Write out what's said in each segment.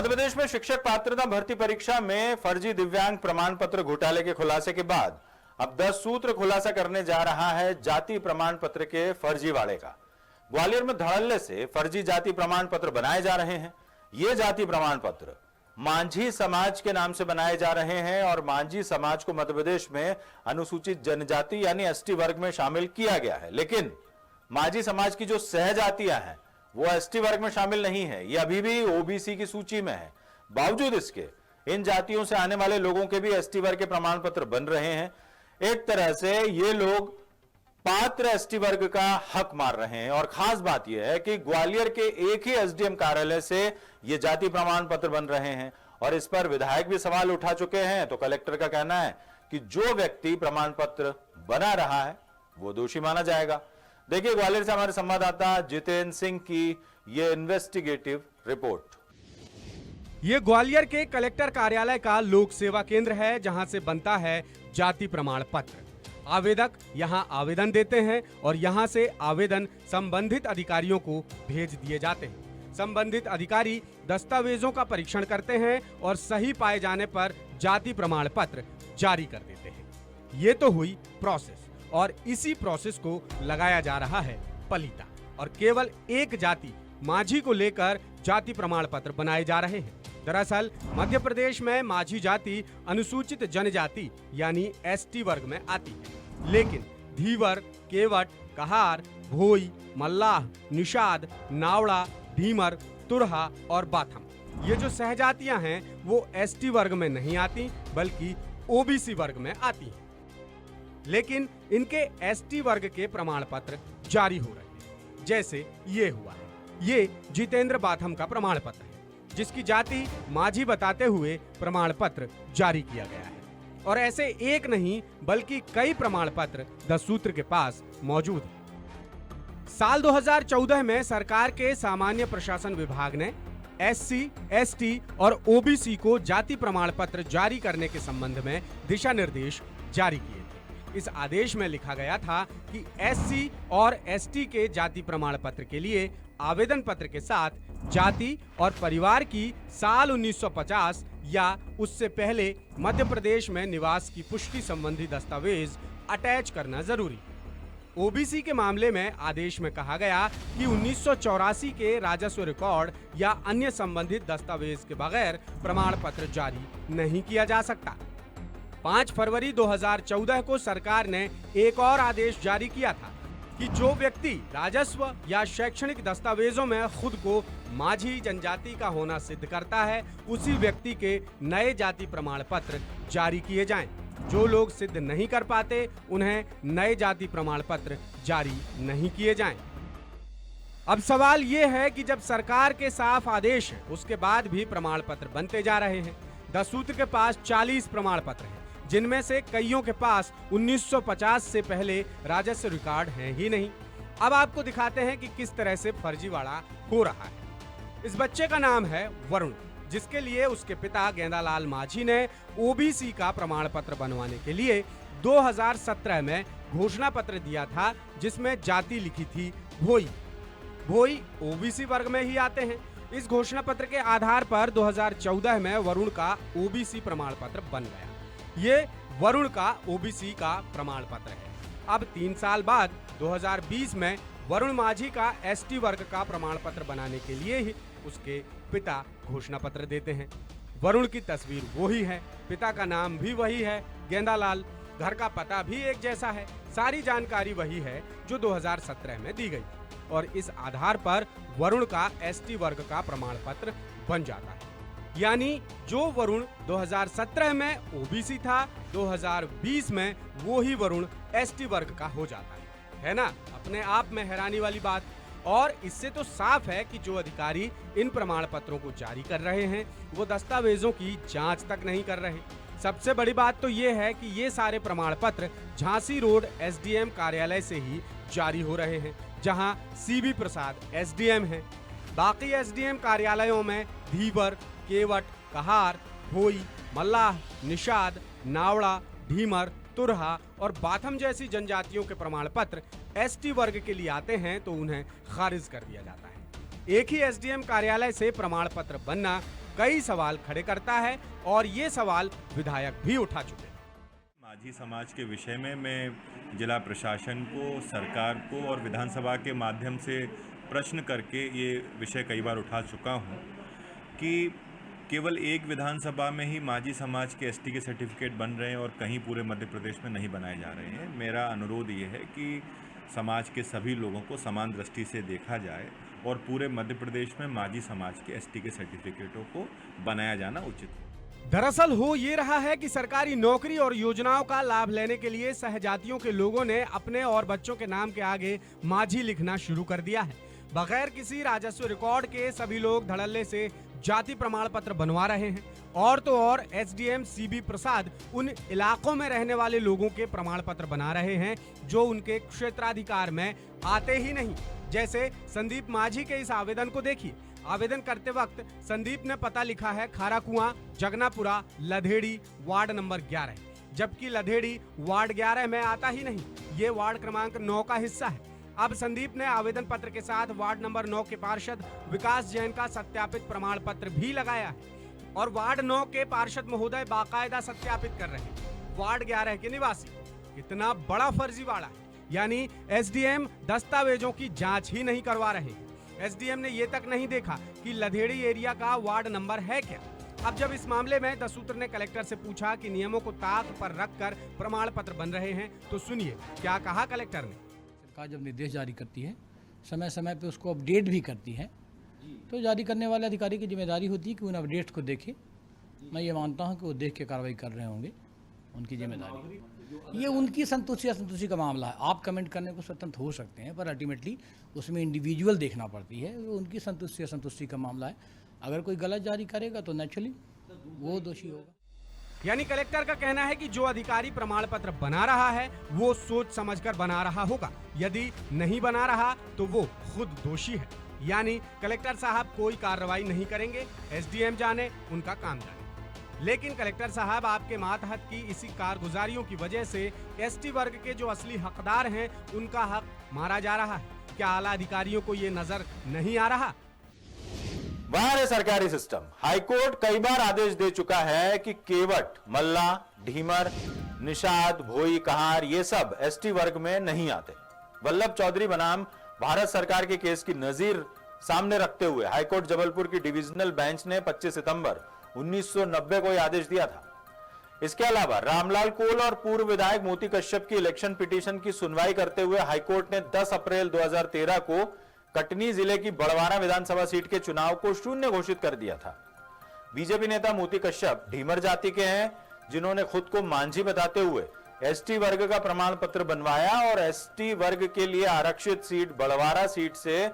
मध्य प्रदेश में शिक्षक पात्रता भर्ती परीक्षा में फर्जी दिव्यांग प्रमाण पत्र घोटाले के खुलासे के बाद अब 10 सूत्र खुलासा करने जा रहा है जाति प्रमाण पत्र के फर्जीवाड़े का। ग्वालियर में धड़ल्ले से फर्जी जाति प्रमाण पत्र बनाए जा रहे हैं। ये जाति प्रमाण पत्र मांझी समाज के नाम से बनाए जा रहे हैं और मांझी समाज को मध्य प्रदेश में अनुसूचित जनजाति यानी एसटी वर्ग में शामिल किया गया है, लेकिन मांझी समाज की जो सहजातियां हैं वो एसटी वर्ग में शामिल नहीं है। ये अभी भी ओबीसी की सूची में है। बावजूद इसके इन जातियों से आने वाले लोगों के भी एसटी वर्ग के प्रमाण पत्र बन रहे हैं। एक तरह से ये लोग पात्र एसटी वर्ग का हक मार रहे हैं। और खास बात यह है कि ग्वालियर के एक ही एसडीएम कार्यालय से ये जाति प्रमाण पत्र बन रहे हैं और इस पर विधायक भी सवाल उठा चुके हैं। तो कलेक्टर का कहना है कि जो व्यक्ति प्रमाण पत्र बना रहा है वो दोषी माना जाएगा। देखिए ग्वालियर से हमारे संवाददाता जितेंद्र सिंह की ये इन्वेस्टिगेटिव रिपोर्ट। ये ग्वालियर के कलेक्टर कार्यालय का लोक सेवा केंद्र है, जहां से बनता है जाति प्रमाण पत्र। आवेदक यहां आवेदन देते हैं और यहां से आवेदन संबंधित अधिकारियों को भेज दिए जाते हैं। संबंधित अधिकारी दस्तावेजों का परीक्षण करते हैं और सही पाए जाने पर जाति प्रमाण पत्र जारी कर देते हैं। ये तो हुई प्रोसेस और इसी प्रोसेस को लगाया जा रहा है पलीता और केवल एक जाति माझी को लेकर जाति प्रमाण पत्र बनाए जा रहे हैं। दरअसल मध्य प्रदेश में माझी जाति अनुसूचित जनजाति यानी एसटी वर्ग में आती है, लेकिन धीवर, केवट, कहार, भोई, मल्लाह, निषाद, नावड़ा, ढीमर, तुरहा और बाथम ये जो सहजातियां हैं वो एसटी वर्ग में नहीं आती बल्कि ओबीसी वर्ग में आती हैं। लेकिन इनके एसटी वर्ग के प्रमाण पत्र जारी हो रहे हैं। जैसे ये हुआ है, ये जितेंद्र बाथम का प्रमाण पत्र है जिसकी जाति माझी बताते हुए प्रमाण पत्र जारी किया गया है। और ऐसे एक नहीं बल्कि कई प्रमाण पत्र 10 सूत्र के पास मौजूद है। साल 2014 में सरकार के सामान्य प्रशासन विभाग ने एससी, एसटी और ओबीसी को जाति प्रमाण पत्र जारी करने के संबंध में दिशा निर्देश जारी किए थे। इस आदेश में लिखा गया था कि एससी और एसटी के जाति प्रमाण पत्र के लिए आवेदन पत्र के साथ जाति और परिवार की साल 1950 या उससे पहले मध्य प्रदेश में निवास की पुष्टि संबंधी दस्तावेज अटैच करना जरूरी है। ओबीसी के मामले में आदेश में कहा गया कि 1984 के राजस्व रिकॉर्ड या अन्य संबंधित दस्तावेज के बगैर प्रमाण पत्र जारी नहीं किया जा सकता। 5 फरवरी 2014 को सरकार ने एक और आदेश जारी किया था कि जो व्यक्ति राजस्व या शैक्षणिक दस्तावेजों में खुद को माझी जनजाति का होना सिद्ध करता है उसी व्यक्ति के नए जाति प्रमाण पत्र जारी किए जाएं। जो लोग सिद्ध नहीं कर पाते उन्हें नए जाति प्रमाण पत्र जारी नहीं किए जाएं। अब सवाल ये है कि जब सरकार के साफ आदेश है उसके बाद भी प्रमाण पत्र बनते जा रहे हैं। 10 सूत्र के पास 40 प्रमाण पत्र हैं जिनमें से कईयों के पास 1950 से पहले राजस्व रिकॉर्ड है ही नहीं। अब आपको दिखाते हैं कि किस तरह से फर्जीवाड़ा हो रहा है। इस बच्चे का नाम है वरुण, जिसके लिए उसके पिता गेंदालाल माझी ने ओबीसी का प्रमाण पत्र बनवाने के लिए 2017 में घोषणा पत्र दिया था जिसमें जाति लिखी थी भोई। भोई ओबीसी वर्ग में ही आते हैं। इस घोषणा पत्र के आधार पर 2014 में वरुण का ओबीसी प्रमाण पत्र बन गया। ये वरुण का ओबीसी का प्रमाण पत्र है। अब 3 साल बाद 2020 में वरुण माझी का एसटी वर्ग का प्रमाण पत्र बनाने के लिए ही उसके पिता घोषणा पत्र देते हैं। वरुण की तस्वीर वही है, पिता का नाम भी वही है गेंदालाल, घर का पता भी एक जैसा है, सारी जानकारी वही है जो 2017 में दी गई और इस आधार पर वरुण का एसटी वर्ग का प्रमाण पत्र बन जाता है। यानी जो वरुण 2017 में ओबीसी था 2020 में वो ही वरुण एसटी वर्ग का हो जाता है ना? अपने आप में हैरानी वाली बात। और इससे तो साफ है कि जो अधिकारी इन प्रमाण पत्रों को जारी कर रहे हैं वो दस्तावेजों की जांच तक नहीं कर रहे। सबसे बड़ी बात तो ये है कि ये सारे प्रमाण पत्र झांसी रोड एसडीएम कार्यालय से ही जारी हो रहे हैं, जहां सीबी प्रसाद एसडीएम हैं। बाकी एसडीएम कार्यालयों में धीवर, केवट, कहार, भोई, मल्लाह, निषाद, नावड़ा, ढीमर, तुरहा और बाथम जैसी जनजातियों के प्रमाण पत्र एसटी वर्ग के लिए आते हैं तो उन्हें खारिज कर दिया जाता है। एक ही एसडीएम कार्यालय से प्रमाण पत्र बनना कई सवाल खड़े करता है और ये सवाल विधायक भी उठा चुके हैं। माझी समाज के विषय में मैं जिला प्रशासन को, सरकार को और विधानसभा के माध्यम से प्रश्न करके ये विषय कई बार उठा चुका हूँ कि केवल एक विधानसभा में ही माझी समाज के एसटी के सर्टिफिकेट बन रहे हैं और कहीं पूरे मध्य प्रदेश में नहीं बनाए जा रहे हैं। मेरा अनुरोध ये है कि समाज के सभी लोगों को समान दृष्टि से देखा जाए और पूरे मध्य प्रदेश में माझी समाज के एसटी के सर्टिफिकेटों को बनाया जाना उचित है। दरअसल हो ये रहा है कि सरकारी नौकरी और योजनाओं का लाभ लेने के लिए सहजातियों के लोगों ने अपने और बच्चों के नाम के आगे माझी लिखना शुरू कर दिया है। बगैर किसी राजस्व रिकॉर्ड के सभी लोग धड़ल्ले से जाति प्रमाण पत्र बनवा रहे हैं। और तो और एसडीएम सीबी प्रसाद उन इलाकों में रहने वाले लोगों के प्रमाण पत्र बना रहे हैं जो उनके क्षेत्राधिकार में आते ही नहीं। जैसे संदीप माझी के इस आवेदन को देखिए। आवेदन करते वक्त संदीप ने पता लिखा है खाराकुआं, जगनापुरा, लधेड़ी, वार्ड नंबर 11, जबकि लधेड़ी वार्ड 11 में आता ही नहीं। ये वार्ड क्रमांक 9 का हिस्सा है। अब संदीप ने आवेदन पत्र के साथ वार्ड नंबर 9 के पार्षद विकास जैन का सत्यापित प्रमाण पत्र भी लगाया है और वार्ड 9 के पार्षद महोदय बाकायदा सत्यापित कर रहे हैं वार्ड 11 के निवासी। कितना बड़ा फर्जीवाड़ा है, यानी एसडीएम दस्तावेजों की जांच ही नहीं करवा रहे। एसडीएम ने ये तक नहीं देखा कि लधेड़ी एरिया का वार्ड नंबर है क्या। अब जब इस मामले में दसूत्र ने कलेक्टर से पूछा कि नियमों को ताक पर रखकर प्रमाण पत्र बन रहे हैं, तो सुनिए क्या कहा कलेक्टर ने। सरकार जब निर्देश जारी करती है, समय समय पे उसको अपडेट भी करती है, तो जारी करने वाले अधिकारी की जिम्मेदारी होती है कि उन अपडेट्स को देखें। मैं ये मानता हूँ कि वो देख के कार्रवाई कर रहे होंगे, उनकी जिम्मेदारी। ये उनकी संतुष्टि असंतुष्टि का मामला है। आप कमेंट करने को स्वतंत्र हो सकते हैं, पर अल्टीमेटली उसमें इंडिविजुअल देखना पड़ती है। वो उनकी संतुष्टि असंतुष्टि का मामला है। अगर कोई गलत जारी करेगा तो नेचुरली वो दोषी होगा। यानी कलेक्टर का कहना है कि जो अधिकारी प्रमाण पत्र बना रहा है वो सोच समझकर बना रहा होगा, यदि नहीं बना रहा तो वो खुद दोषी है। यानी कलेक्टर साहब कोई कार्रवाई नहीं करेंगे, एसडीएम जाने, उनका काम जाने। लेकिन कलेक्टर साहब आपके मातहत की इसी कारगुजारियों की वजह से एसटी वर्ग के जो असली हकदार हैं उनका हक मारा जा रहा है। क्या आला अधिकारियों को ये नजर नहीं आ रहा? वहां है सरकारी सिस्टम। हाईकोर्ट कई बार आदेश दे चुका है कि केवट, मल्ला, ढीमर, निषाद, भोई, कहार ये सब एसटी वर्ग में नहीं आते। वल्लभ चौधरी बनाम भारत सरकार के केस की नजीर सामने रखते हुए हाईकोर्ट जबलपुर की डिविजनल बेंच ने 25 सितंबर 1990 को यह आदेश दिया था। इसके अलावा रामलाल कोल और पूर्व विधायक मोती कश्यप की इलेक्शन पिटीशन की सुनवाई करते हुए हाईकोर्ट ने 10 अप्रैल 2013 को कटनी जिले की बड़वारा विधानसभा सीट के चुनाव को शून्य घोषित कर दिया था। बीजेपी नेता मोती कश्यप ढीमर जाति के हैं, जिन्होंने खुद को मांझी बताते हुए एसटी वर्ग का प्रमाण पत्र बनवाया और एसटी वर्ग के लिए आरक्षित सीट बड़वारा सीट से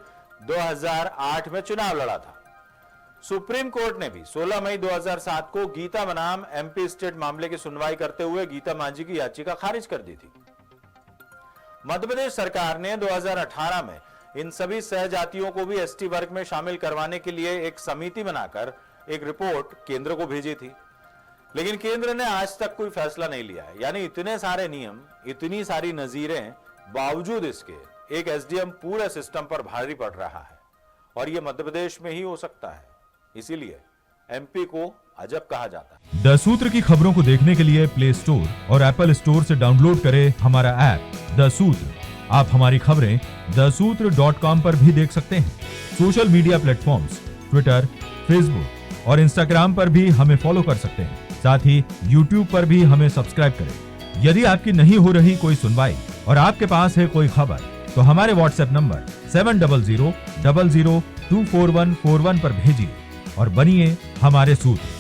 2008 में चुनाव लड़ा था। सुप्रीम कोर्ट ने भी 16 मई 2007 को गीता बनाम एमपी स्टेट मामले की सुनवाई करते हुए गीता मांझी की याचिका खारिज कर दी थी। मध्य प्रदेश सरकार ने 2018 में इन सभी सहजातियों को भी एसटी वर्ग में शामिल करवाने के लिए एक समिति बनाकर एक रिपोर्ट केंद्र को भेजी थी, लेकिन केंद्र ने आज तक कोई फैसला नहीं लिया है। यानी इतने सारे नियम, इतनी सारी नजीरें, बावजूद इसके एक एसडीएम पूरे सिस्टम पर भारी पड़ रहा है और यह मध्य प्रदेश में ही हो सकता है। इसीलिए एमपी को अजब कहा जाता है। द सूत्र की खबरों को देखने के लिए प्ले स्टोर और एप्पल स्टोर से डाउनलोड करें हमारा ऐप द सूत्र। आप हमारी खबरें thesutra.com पर भी देख सकते हैं। Social media platforms Twitter, Facebook और इंस्टाग्राम पर भी हमें फॉलो कर सकते हैं। साथ ही यूट्यूब पर भी हमें सब्सक्राइब करें। यदि आपकी नहीं हो रही कोई सुनवाई और आपके पास है कोई खबर, तो हमारे व्हाट्सएप नंबर 700000244141 पर भेजिए और बनिए हमारे सूत्र।